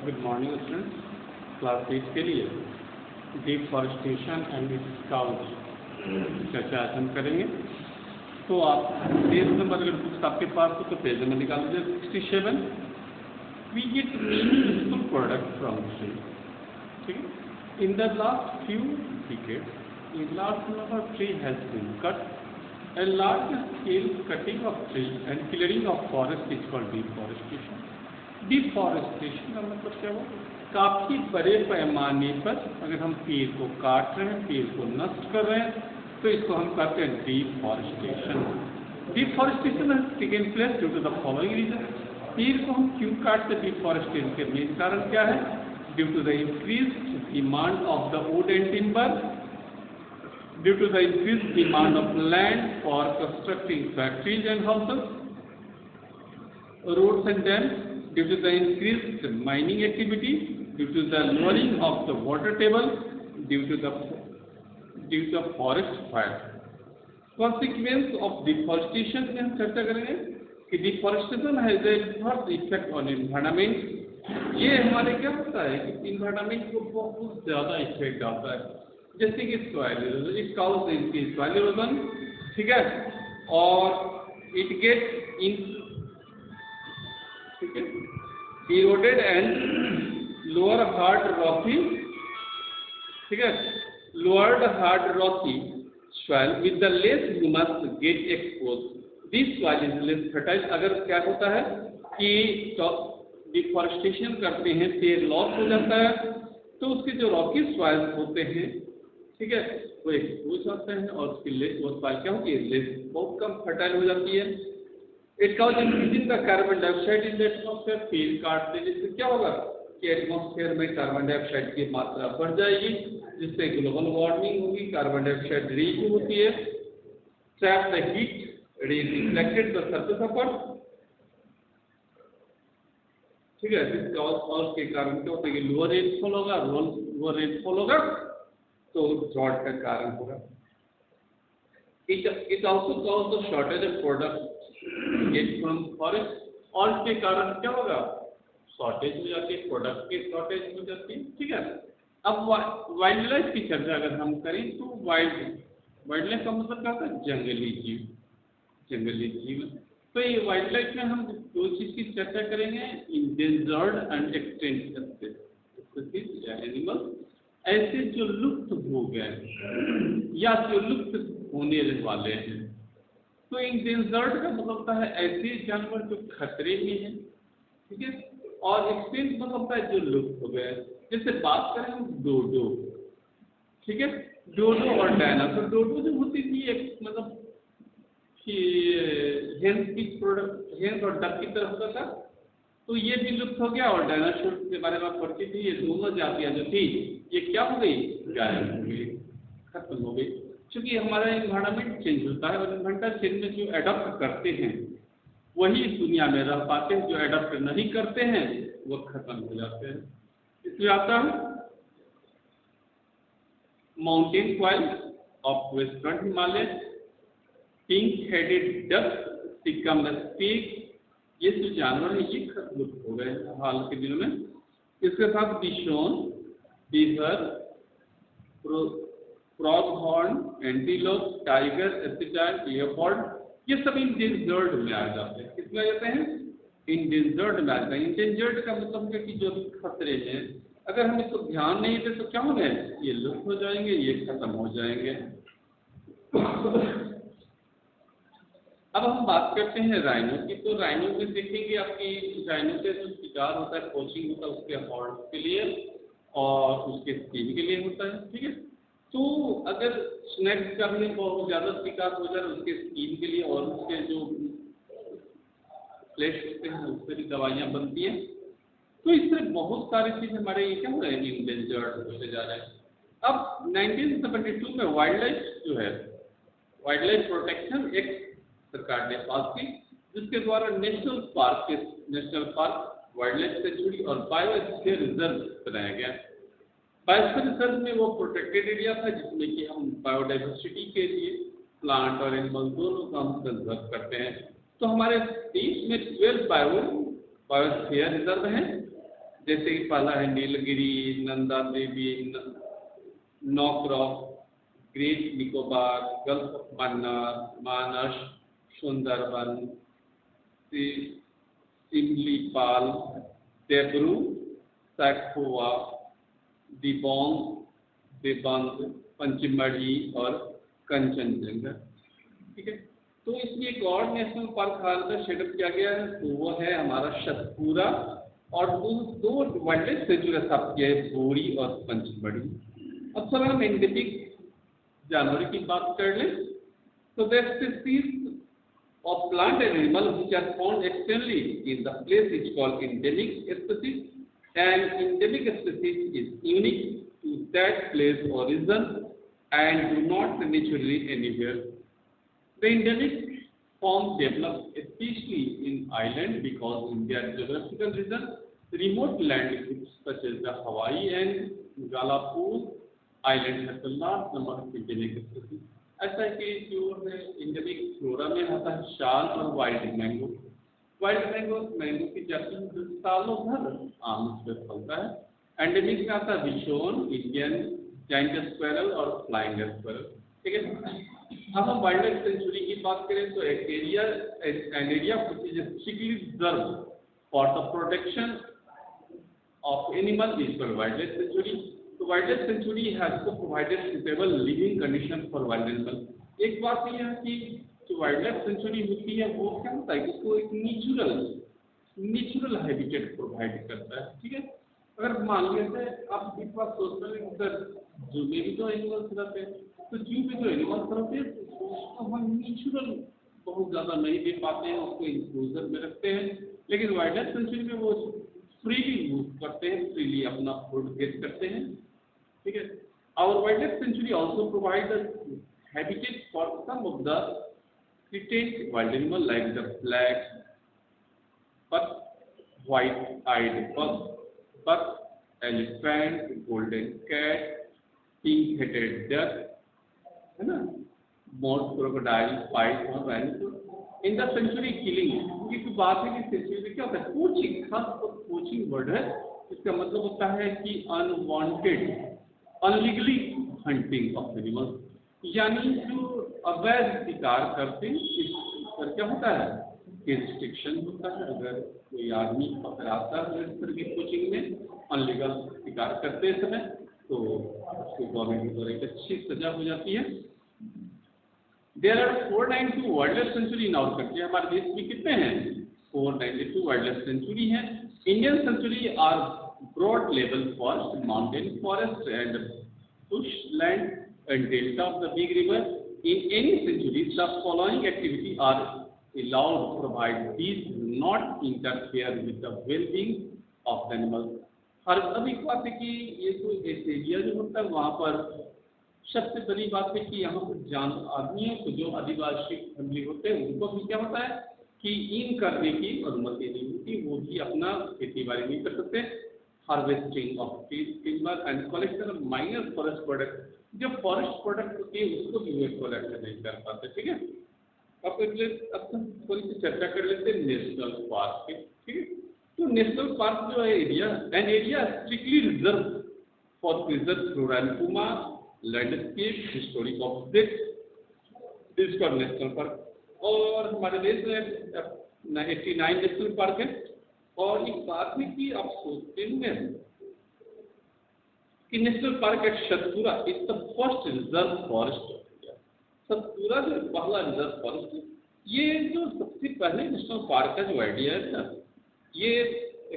Good morning students. Class 8 के लिए deforestation and it's cause चर्चा आज हम करेंगे। तो आप पेज नंबर, अगर बुक्स आपके पास हो तो पेज नंबर निकाल लीजिए 67। We get useful product from tree. ठीक है। In the last few decades a large number of tree has been cut. A large scale cutting of tree and clearing of forest is called deforestation. Deforestation का मतलब क्या हुआ? काफ़ी बड़े पैमाने पर अगर हम पेड़ को काट रहे हैं, पेड़ को नष्ट कर रहे हैं, तो इसको हम कहते हैं deforestation. Deforestation has taken place due to the following reason. पेड़ को हम क्यों काटते हैं? डिफॉरेस्टेशन के मेन कारण क्या है? Due to the increased demand of the wood and timber, due to the increased demand of land for constructing factories and houses, roads and dams, due to the increased mining activity, due to the lowering of the water table, due to forest fire. Consequence of deforestation में हम चर्चा करेंगे कि deforestation has a adverse effect on environment। ये हमारे क्या होता है कि environment को बहुत ज़्यादा इफेक्ट आता है, जैसे कि soil erosion, it cause soil erosion. ठीक है। और इट गेट इन, ठीक है, eroded and lower hard rocky, ठीक है, lowered hard rocky soil with the less humus get expose, this soil is less fertile. अगर क्या होता है कि डिफॉरेस्टेशन करते हैं, पेड़ लॉस हो जाता है, तो उसके जो रॉकी सॉइल्स होते हैं, ठीक है, वो एक्सपोज होते हैं और उसकी वो सॉइल क्या होती है? लेस, बहुत कम फर्टाइल हो जाती है। It cause increasing the carbon dioxide in the atmosphere. पेड़ काटने जिससे क्या होगा कि एटमॉस्फेयर में कार्बन डाइऑक्साइड की मात्रा बढ़ जाएगी, जिससे ग्लोबल वार्मिंग होगी, कार्बन डाइऑक्साइड रिलीज होती है, trap the heat, reflected the surface of earth. ठीक है। और के कारण क्या होता है कि लोअर रेनफॉल होगा, लोअर रेनफॉल होगा तो ड्रॉट का कारण होगा। It also cause the shortage of product get from forest. और इसके कारण क्या होगा? शॉर्टेज हो जाती है, प्रोडक्ट की शॉर्टेज हो जाती है। ठीक है। अब वाइल्ड लाइफ की चर्चा अगर हम करें तो वाइल्ड लाइफ का मतलब क्या होता है? जंगली जीव, जंगली जीव। तो ये वाइल्ड लाइफ में हम दो चीज की चर्चा करेंगे, इंडेंजर्ड एंड एक्सटिंक्ट स्पीशीज या एनिमल, ऐसे जो लुप्त हो गए या जो लुप्त होने वाले हैं। तो इंडेंजर्ड का मतलब होता है ऐसे जानवर जो खतरे में हैं, ठीक है, और एक्सटिंक्ट मतलब होता है जो लुप्त हो गए। जैसे बात करें हम डोडो, ठीक है, डोडो और डायनासोर। डोडो जो होती थी एक मतलब कि हेन और डक की तरह होता था, तो ये भी लुप्त हो गया। और डायनासोर के बारे में पढ़ती थी, ये दोनों जातियां जो थी ये क्या हो गई? गायब हो गई, खत्म हो गई। क्योंकि हमारा इन्वायरमेंट चेंज होता है और इन्वायरमेंट चेंज में जो एडॉप्ट करते हैं वही इस दुनिया में रह पाते हैं, जो एडॉप्ट नहीं करते हैं वो खत्म हो जाते हैं। इसलिए आता है mountain quail of western Himalaya, pink headed duck, Sikkim speak, ये जो जानवर है ये लुप्त हो गए हाल के दिनों में। इसके साथ बिशोन, बीहर, प्रोगहॉर्न, एंटीलोप, टाइगर, एसिटाइल, लियोपार्ड, ये सब इंडेंजर्ड में आ जाते हैं। किसमें आ जाते हैं? इंडेंजर्ड में आ जाते हैं। इंडेंजर्ड का मतलब है कि जो खतरे हैं, अगर हम इसको ध्यान नहीं देते तो क्या होंगे? ये लुप्त हो जाएंगे, ये खत्म हो जाएंगे। अब हम बात करते हैं राइनो की। तो राइनो में देखेंगे आपकी राइनो का जो शिकार होता है, कोचिंग होता है उसके हॉर्न के लिए और उसके स्किन के लिए होता है। ठीक है। तो अगर स्नैक्स का भी बहुत ज़्यादा शिकार हो जाए उसके स्किन के लिए और उसके जो फ्लैश होते हैं उससे भी दवाइयाँ बनती हैं। तो इससे बहुत सारी चीज़ हमारे ये क्या हो रहे हैं? इंडेंजर्ड होते जा रहे हैं। अब 1972 में वाइल्ड लाइफ जो है, वाइल्ड लाइफ प्रोटेक्शन एक्ट सरकार ने पास की, जिसके द्वारा national park, wild life sanctuary और बायोस्फीयर रिजर्व बनाया गया। बायोस्फीयर रिजर्व में वो प्रोटेक्टेड एरिया था जिसमें कि हम बायोडाइवर्सिटी के लिए प्लांट और एनिमल दोनों का हम कंजर्व करते हैं। तो हमारे देश में 12 बायोस्फीयर रिजर्व हैं, जैसे कि पहला है Nilgiri, Nanda Devi, Nokrek, Great Nicobar, gulf of Mannar, Manas, Sundarban, Similipal, Dibru, Saikhowa, Dibang, Debang, Pachmarhi और कंचनजंगा। ठीक है, तो इसमें एक और नेशनल पार्क हाल में सेटअप किया गया है, तो वो है हमारा सतपुरा, और दो वाइल्ड लाइफ सेंचुरी स्थापित किया है, बोरी और पंचमढ़ी। अब सर हम एंडेमिक जानवर की बात कर लें तो the species of plant and animal which are found externally in the place is called endemic species, and endemic species is unique to that place or region and do not naturally anywhere. The endemic form develop especially in island because in their geographical region remote land groups such as the Hawaii and Galapagos island has a large number of endemic species. ऐसा कि जो है endemic flora में आता है शाल और wild mango. Wild mango की जाति सालों भर आम पे फलता है। एंडेमिक में आता है बिशोन, इंडियन जायंट स्क्वेरल और फ्लाइंग स्क्वेरल। ठीक है, अब हम वाइल्ड लाइफ सेंचुरी की बात करें तो एक area which is strictly reserve for the protection of animal is called wildlife sanctuary. तो wildlife sanctuary has to provided suitable living condition for wild animal. एक बात यह है कि जो वाइल्ड लाइफ सेंचुरी होती है वो क्या होता है, उसको एक नेचुरल हैबिटेट प्रोवाइड करता है। ठीक है, अगर मान लीजिए आप एक बात सोचते हैं सर जू में भी जो एनिमल्स रहते हैं, तो जू में जो एनिमल्स रहते हैं उसको हम नेचुरल बहुत ज़्यादा नहीं दे पाते हैं, उसको इंक्लूजन में रखते हैं, लेकिन वाइल्ड लाइफ सेंचुरी में वो फ्रीली मूव करते हैं, फ्रीली अपना फूड गेट करते हैं। ठीक है, our wildlife sanctuary also provide a habitat for some of the threatened wild animal like the black buck, white-eyed buck, elephant, golden cat, pink-headed duck, है ना, mouse, crocodile, python, rhino। In the sanctuary killing की बात है कि century में क्या होता है, पोचिंग, खासतौर पोचिंग वर्ड है, इसका मतलब होता है कि unwanted illegally hunting of animals, यानी जो अवैध शिकार करते हैं इस पर क्या होता है कि रिस्ट्रिक्शन होता है। अगर कोई आदमी पकड़ाता है इस तरह की कोचिंग में अनलीगल शिकार करते समय तो उसको गवर्नमेंट की द्वारा एक अच्छी सजा हो जाती है। There are 492 wildlife sanctuary in our country. हमारे देश में कितने हैं, 492 वाइल्ड लाइफ सेंचुरी हैं। Indian sanctuary are broad level forest, mountain forest and bushland and delta of the big river. In any century, the following activities are allowed provided these do not interfere with the well-being of the animals. हर अभी बात है कि ये तो area जो होता है वहाँ पर सबसे बड़ी बात है कि यहाँ पर आदमियों को जो आदिवासी फैमिली होते हैं उनको भी क्या होता है कि इन करने की अनुमति नहीं होती, वो भी अपना खेती बाड़ी नहीं कर सकते। Harvesting of timber and collection of minor forest product, जो फॉरेस्ट प्रोडक्ट होती है उसको भी वे कलेक्ट नहीं कर पाते। ठीक है, अब थोड़ी सी चर्चा कर लेते हैं नेशनल पार्क की। ठीक है, तो नेशनल पार्क जो है area strictly reserve for preserve flora and fauna, landscape, historic object, this called national park. और हमारे देश में 89 नेशनल पार्क है। और एक बात है कि आप सोचते होंगे कि national park at Satpura is the first reserve forest of India. Satpura जो पहला रिजर्व फॉरेस्ट है, ये जो सबसे पहले नेशनल पार्क का जो आइडिया है ना, ये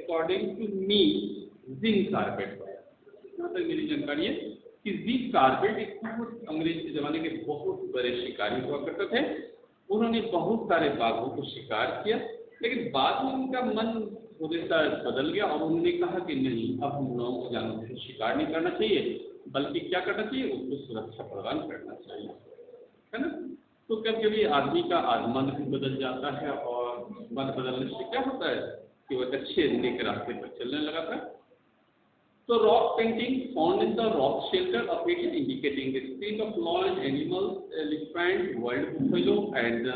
according to me Jim Corbett पर, जहाँ तक मेरी जानकारी है कि जिंक कार्पेट एक बहुत अंग्रेज के जमाने के बहुत बड़े शिकारी हुआ करते थे। उन्होंने बहुत सारे बाघों को शिकार किया, लेकिन बाद में उनका मन बदल गया और उन्होंने कहा कि नहीं, अब हम लोगों को जानवरों को शिकार नहीं करना चाहिए, बल्कि क्या करना चाहिए, उसको सुरक्षा प्रदान करना चाहिए, है ना। तो कभी कभी आदमी का मन भी बदल जाता है और मन बदलने से क्या होता है कि वह अच्छे नेक रास्ते पर चलने लगा था। तो rock painting found in the rock shelter updated indicating the speed of large animals, elephant, world buffalo and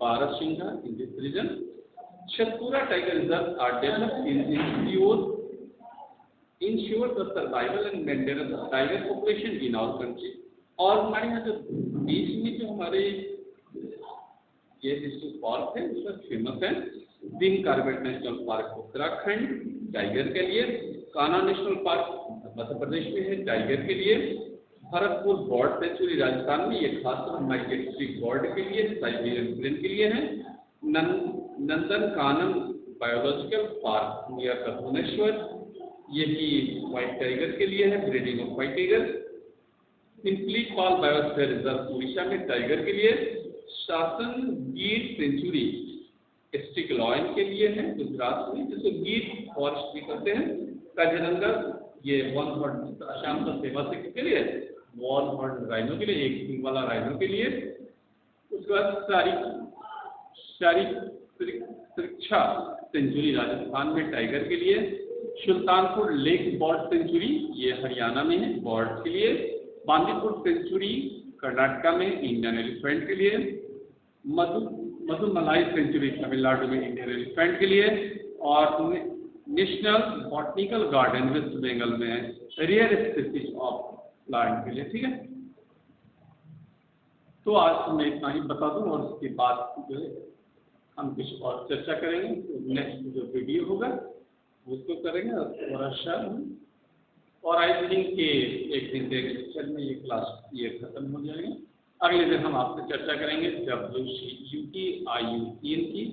barasingha in this region. Satpura Tiger Reserve are developed in pure ensure the survival and maintenance of tiger population in our country. और हमारे यहाँ जो बीच में जो हमारे ये district park है उसमें फेमस है Jim Corbett national park Uttarakhand tiger के लिए, कान्हा नेशनल पार्क मध्य प्रदेश में है टाइगर के लिए, भरतपुर बर्ड सेंचुरी राजस्थान में, ये खासकर माइग्रेटरी बर्ड के लिए, साइबेरियन क्रेन के लिए है, Nandankanan biological park near Bhubaneswar, ये भी व्हाइट टाइगर के लिए है, breeding of white tiger, Similipal biosphere reserve Orissa में टाइगर के लिए, शासन गीर सेंचुरी स्टिकलॉयन के लिए है गुजरात में, जिसको गीर फॉरेस्ट भी कहते हैं, काजीरंगा ये वन हॉर्न आसाम का सेवा से के लिए, वॉल हॉर्न राइनो के लिए, एक सिंग वाला राइनो के लिए, उसके बाद शिक्षा सेंचुरी राजस्थान में टाइगर के लिए, सुल्तानपुर लेक बर्ड सेंचुरी ये हरियाणा में है बर्ड के लिए, बांदीपुर सेंचुरी कर्नाटका में इंडियन एलिफेंट के लिए, मधुमलाई सेंचुरी तमिलनाडु में इंडियन एलिफेंट के लिए, और national botanical garden West Bengal में रेयर स्पीसीज ऑफ प्लांट के लिए। ठीक है, तो आज मैं इतना ही बता दूं और उसके बाद जो है हम कुछ और चर्चा करेंगे। तो नेक्स्ट जो वीडियो होगा उसको करेंगे और अच्छा, और आई थिंक कि एक दिन एक लेक्चर में ये क्लास ये खत्म हो जाएगा। अगले दिन हम आपसे चर्चा करेंगे WCU की, IUCN की,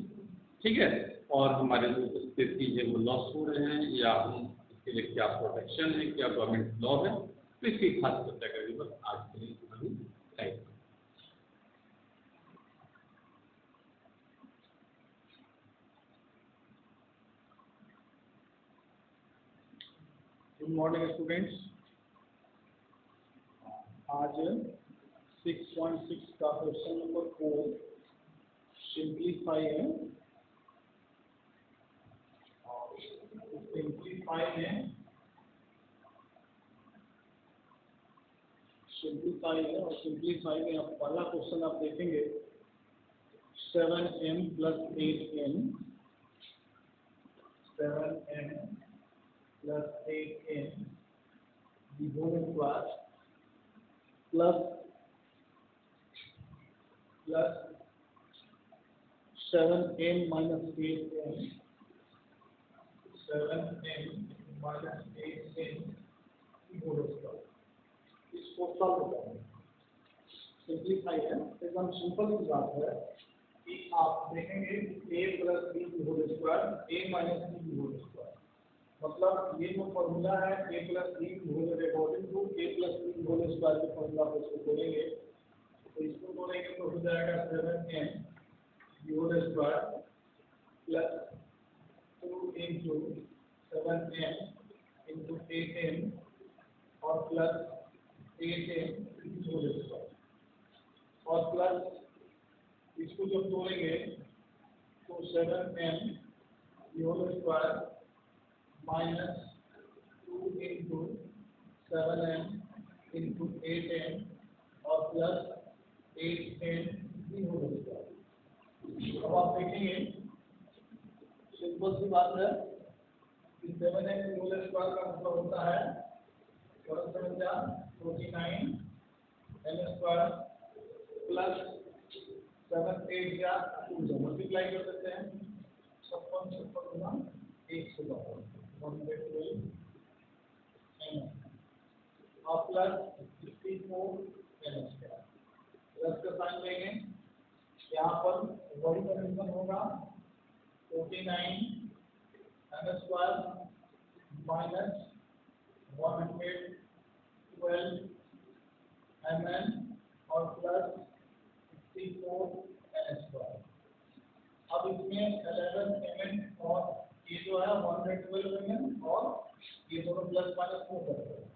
ठीक है, और हमारे जो चीज़ें वो लॉस हो रहे हैं या इसके लिए क्या प्रोटेक्शन है, क्या गवर्नमेंट लॉ है, तो इसकी खास चर्चा करेंगे। बस आज के लिए thank you. Good morning students, आज 6.6 का क्वेश्चन नंबर 4 सिंप्लीफाई है। और सिंप्लीफाई में आप पहला क्वेश्चन आप देखेंगे 7m + 8n, 7m + 8n the whole square plus 7m - 8n, 7m - 8n the whole square। इसको सॉल्व करेंगे, सिंप्लीफाई है, एकदम सिंपल सी बात है कि आप देखेंगे a + b की होल स्क्वायर, a - b की होल स्क्वायर, मतलब ये जो फॉर्मूला है a + b की whole according to a + b की होल स्क्वायर के फॉर्मूला को इसको बोलेंगे, तो इसको बोलेंगे तो हो जाएगा 7m की whole square plus 2 × 7m × 8m और प्लस 8m की होल स्क्वायर, और प्लस इसको जब तोड़ेंगे तो 7m की whole square minus 2 × 7m × 8m और प्लस 8m की होल स्क्वायर। अब आप देखेंगे सिंपल सी बात है कि 7m की होल स्क्वायर का मतलब होता है 49 n² प्लस 7 8 या 2 से मल्टीप्लाई कर देते हैं, 56 गुना 112 112 n और प्लस 64 n², प्लस का साइन लेंगे, यहाँ पर वही कन्वर्जन होगा 49 n² माइनस 112 mn और प्लस 64 n²। अब इसमें 11 mn और ये जो है 112 mn और ये दोनों प्लस माइनस हो करते हैं।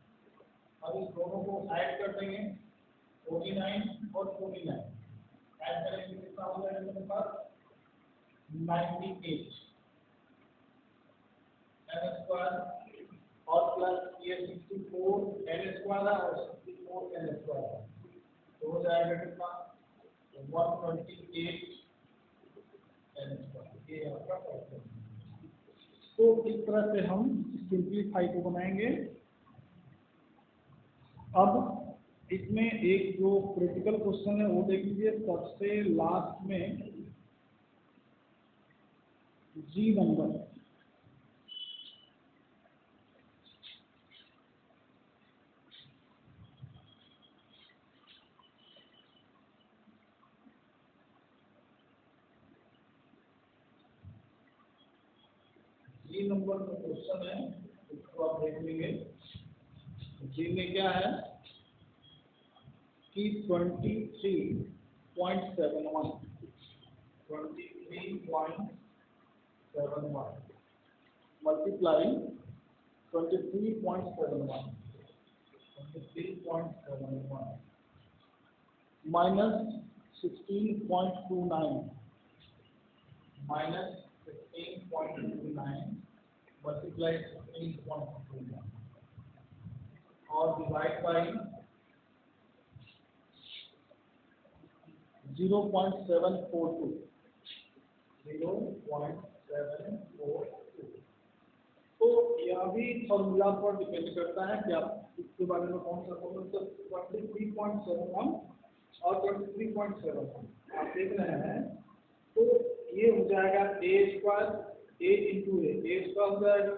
अब इस दोनों को ऐड कर देंगे 49 और 49 ऐड करेंगे कितना हो जाएगा मेरे पास 98 n² और प्लस ये 64 n² और 64 n², तो हो जाएगा कितना 128 n²। ये आपका क्वेश्चन। तो इस तरह से हम सिंप्लीफाई को बनाएंगे। अब इसमें एक जो क्रिटिकल क्वेश्चन है वो देख लीजिए, सबसे लास्ट में जी नंबर, जी नंबर का क्वेश्चन है, इसको आप देख लेंगे। जी में क्या है कि 23.71 मल्टीप्लाइंग 23.71 माइनस 16.29 मल्टीप्लाई 16.29 और डिवाइड बाई 0.742 तो यह भी फॉर्मूला पर डिपेंड करता है कि आप इसके बारे में कौन सा फॉर्मूला। 23.71 और 23.71 आप देख रहे हैं, तो ये हो जाएगा a square a into a square हो जाएगा,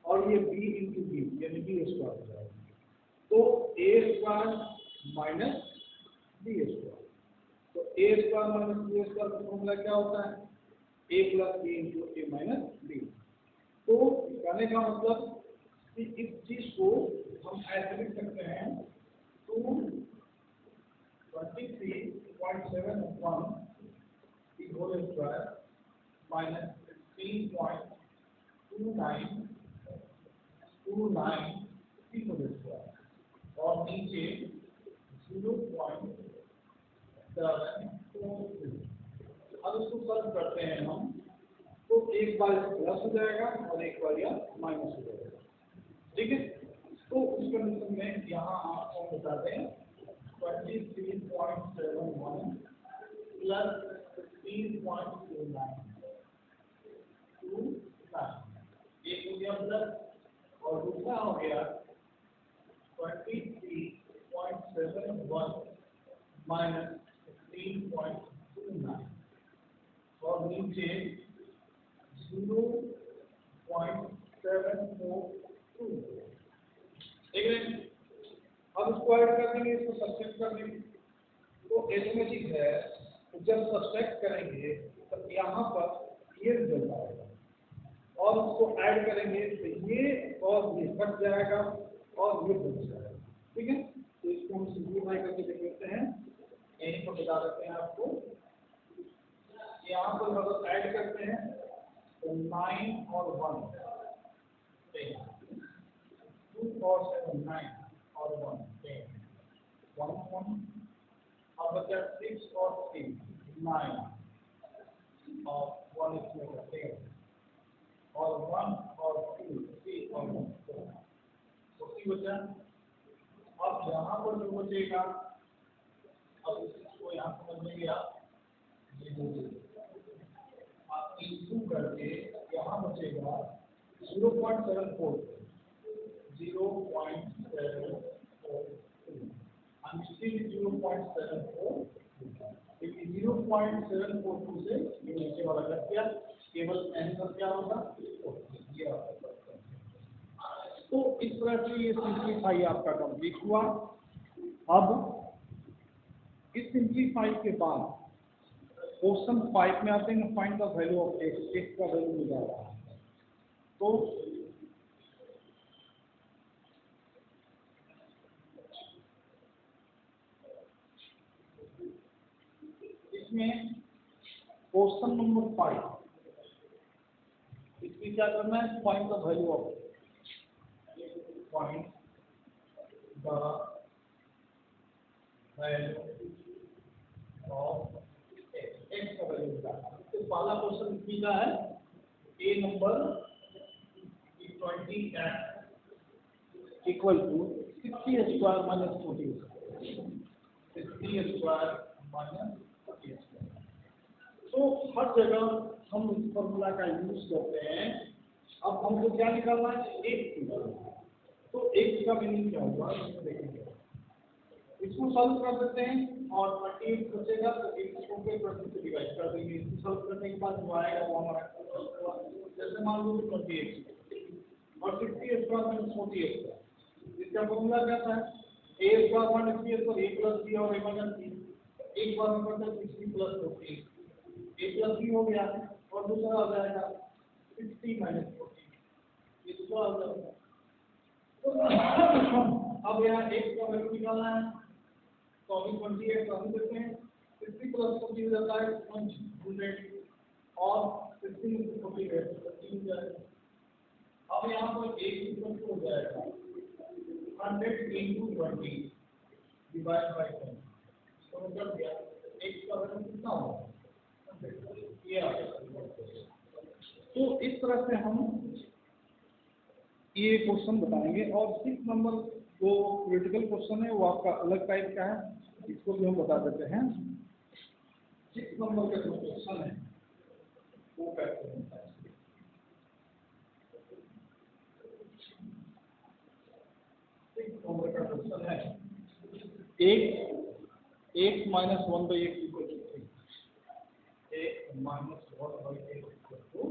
और ये b इंटू बी यानी बी स्क्वायर हो जाएगा। तो a square minus b square, तो a square minus b square का फॉर्मूला क्या होता है, a plus b into a minus b. तो कहने का मतलब कि इस चीज को हम ऐसे लिख सकते हैं, 23.71 की होल स्क्वायर माइनस 16.29 की होल स्क्वायर और नीचे 0.742। अब इसको सॉल्व करते हैं हम, तो एक बार प्लस हो जाएगा और एक बार यह माइनस हो जाएगा, ठीक है। तो उस कंडीशन में यहाँ आपको बता दें 23.71 प्लस 16.29 एक हो गया प्लस, और दूसरा हो गया 23.71 माइनस 16.29 और नीचे 0.742। ठीक है, अब इसको ऐड कर देंगे, इसको सब्ट्रैक्ट कर देंगे। तो एरिथमेटिक है, तो जब सब्ट्रैक्ट करेंगे तो यहाँ पर ये रिजल्ट आएगा, और उसको ऐड करेंगे तो ये और ये कट जाएगा और ये बच जाएगा, ठीक है। तो इसको हम सिंप्लीफाई करके देख लेते हैं, यहीं पर बता देते हैं आपको। यहाँ पर अगर ऐड करते हैं तो 9 और 1 10, 2 और 7 9 और 1 10, 1 अब बचा 6 और 3 9 और 1 is 10 और 1 और 2 3 और 1 4 तो की बचा। अब यहाँ पर जो बचेगा, अब इसको यहाँ समझ लेंगे आप, ये आप इंटू करके यहाँ बचेगा 0.74 and still 0.74, क्योंकि 0.742 से ये नीचे वाला कट गया, केवल आंसर क्या होगा ये आपका। तो इस तरह से ये सिंप्लीफाई आपका कंप्लीट हुआ। अब इस सिंप्लीफाई के बाद क्वेश्चन 5 में आते हैं, find the value of x, x का वैल्यू मिल जाएगा। तो इसमें क्वेश्चन नंबर 5, इसमें क्या करना है, find the value of find the value of x का वैल्यू निकालना। तो पहला क्वेश्चन इसमें क्या है, a number 20x equal to 60 square minus 40 60 square minus 40 square. तो हर जगह हम इस फॉर्मूला का यूज करते हैं अब हमको क्या निकालना है, एक। तो एक का मीनिंग क्या होगा देखेंगे। इसको सॉल्व कर देते हैं और 28 बचेगा तो इसको के परसेंट से डिवाइड कर देंगे। इसको सॉल्व करने के बाद जो आएगा वो हमारा जैसे मान लो 28 और 60 स्क्वायर माइनस 48 इसका फॉर्मूला क्या था, a स्क्वायर माइनस b पर a प्लस b और a माइनस b। एक बार में करते 60 प्लस 40 a प्लस b हो गया और दूसरा आ जाएगा 60 माइनस 40 इसका आ जाएगा। अब यहाँ एक का वैल्यू निकालना है तो अभी 28 कर देते हैं। 60 प्लस 40 हो जाता है 100 और 60 में 40 है 15 हो जाएगा। अब यहाँ पर एक इक्वल हो जाएगा 100 into 20 डिवाइड बाय 10 तो कर दिया। एक का वैल्यू कितना होगा ये आ गया। तो इस तरह से हम ये क्वेश्चन बताएंगे। और 6 नंबर जो क्रिटिकल क्वेश्चन है वो आपका अलग टाइप का है, इसको भी हम बता देते हैं। 6 नंबर का जो क्वेश्चन है वो कैसे होता है। 6 नंबर का क्वेश्चन है एक माइनस 1/x इक्वल टू 3। एक माइनस 1/x इक्वल टू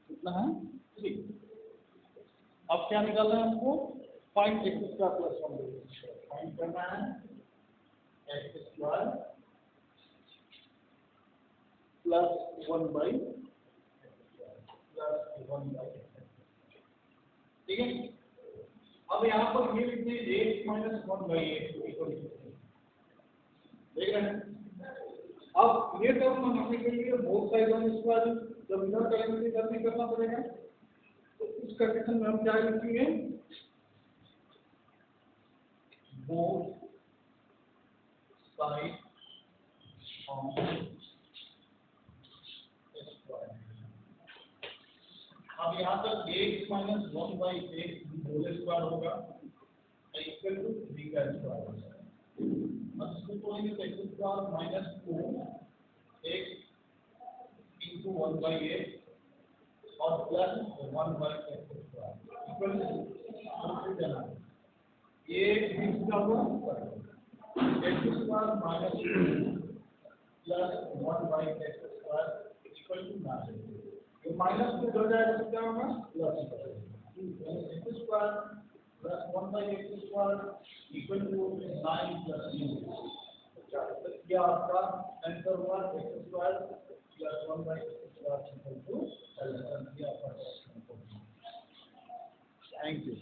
कितना है 3। अब क्या निकालना है हमको, find x square plus 1/x। Find करना है x square plus 1/x plus 1/x। ठीक है। अब यहाँ पर ये लिखते हैं x minus 1/x equal to 3। देख रहे हैं। अब ये टर्म बनाने के लिए बोथ साइड ऑन स्क्वायर जब इधर करेंगे तो इधर नहीं करना पड़ेगा। तो इस कंडीशन में हम क्या लिखेंगे, बोथ साइड ऑन स्क्वायर। अब यहाँ पर x minus 1/x whole square होगा इक्वल टू 3 का स्क्वायर होगा। अब इसको तोड़ेंगे तो x square minus 4x into 1/x और plus 1/x square equal to देना ये इसका होगा x square minus 2 plus 1/x square equal to 9। ये माइनस 2 हो जाएगा तो क्या होगा plus x square plus 1/x square equal to 9 plus 2। ये आपका आंसर हुआ x square plus 1/x square equal to 11। ये आपका थैंक यू।